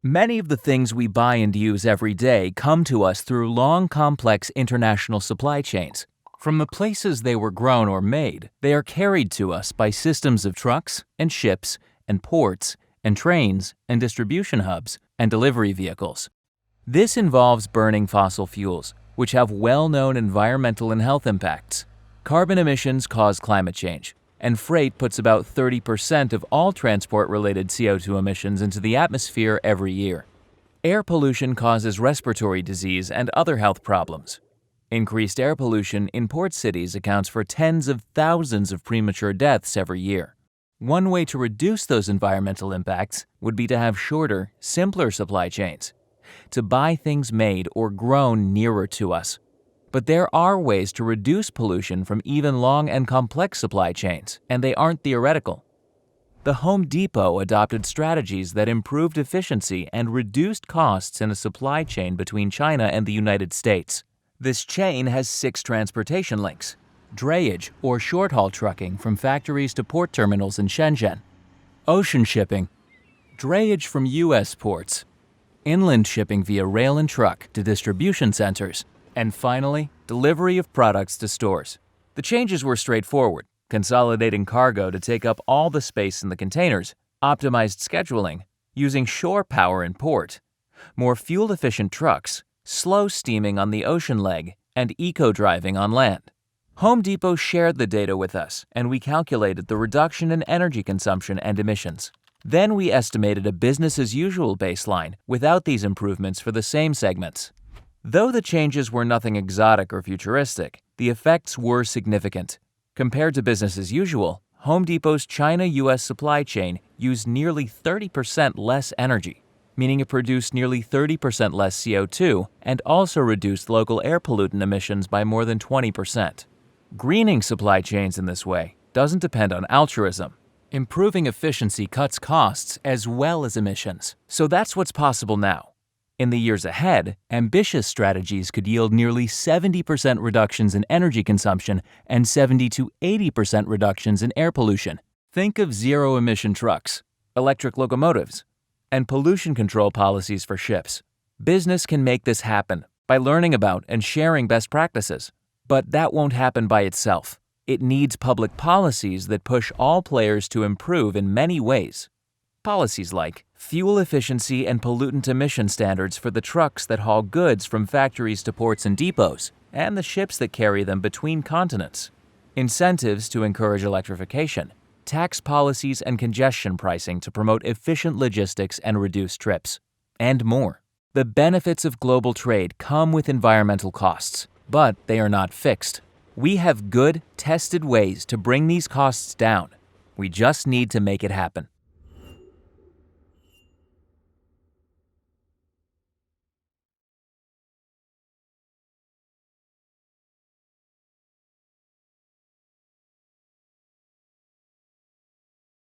Many of the things we buy and use every day come to us through long, complex international supply chains. From the places they were grown or made, they are carried to us by systems of trucks and ships and ports and trains and distribution hubs and delivery vehicles. This involves burning fossil fuels, which have well-known environmental and health impacts. Carbon emissions cause climate change, and freight puts about 30% of all transport-related CO2 emissions into the atmosphere every year. Air pollution causes respiratory disease and other health problems. Increased air pollution in port cities accounts for tens of thousands of premature deaths every year. One way to reduce those environmental impacts would be to have shorter, simpler supply chains, to buy things made or grown nearer to us. But there are ways to reduce pollution from even long and complex supply chains, and they aren't theoretical. The Home Depot adopted strategies that improved efficiency and reduced costs in a supply chain between China and the United States. This chain has 6 transportation links: drayage or short-haul trucking from factories to port terminals in Shenzhen, ocean shipping, drayage from U.S. ports, inland shipping via rail and truck to distribution centers, and finally, delivery of products to stores. The changes were straightforward: consolidating cargo to take up all the space in the containers, optimized scheduling, using shore power in port, more fuel-efficient trucks, slow steaming on the ocean leg, and eco-driving on land. Home Depot shared the data with us, and we calculated the reduction in energy consumption and emissions. Then we estimated a business-as-usual baseline without these improvements for the same segments. Though the changes were nothing exotic or futuristic, the effects were significant. Compared to business as usual, Home Depot's China-US supply chain used nearly 30% less energy, meaning it produced nearly 30% less CO2 and also reduced local air pollutant emissions by more than 20%. Greening supply chains in this way doesn't depend on altruism. Improving efficiency cuts costs as well as emissions, so that's what's possible now. In the years ahead, ambitious strategies could yield nearly 70% reductions in energy consumption and 70 to 80% reductions in air pollution. Think of zero-emission trucks, electric locomotives, and pollution control policies for ships. Business can make this happen by learning about and sharing best practices. But that won't happen by itself. It needs public policies that push all players to improve in many ways. Policies like fuel efficiency and pollutant emission standards for the trucks that haul goods from factories to ports and depots, and the ships that carry them between continents. Incentives to encourage electrification, tax policies and congestion pricing to promote efficient logistics and reduce trips, and more. The benefits of global trade come with environmental costs, but they are not fixed. We have good, tested ways to bring these costs down. We just need to make it happen.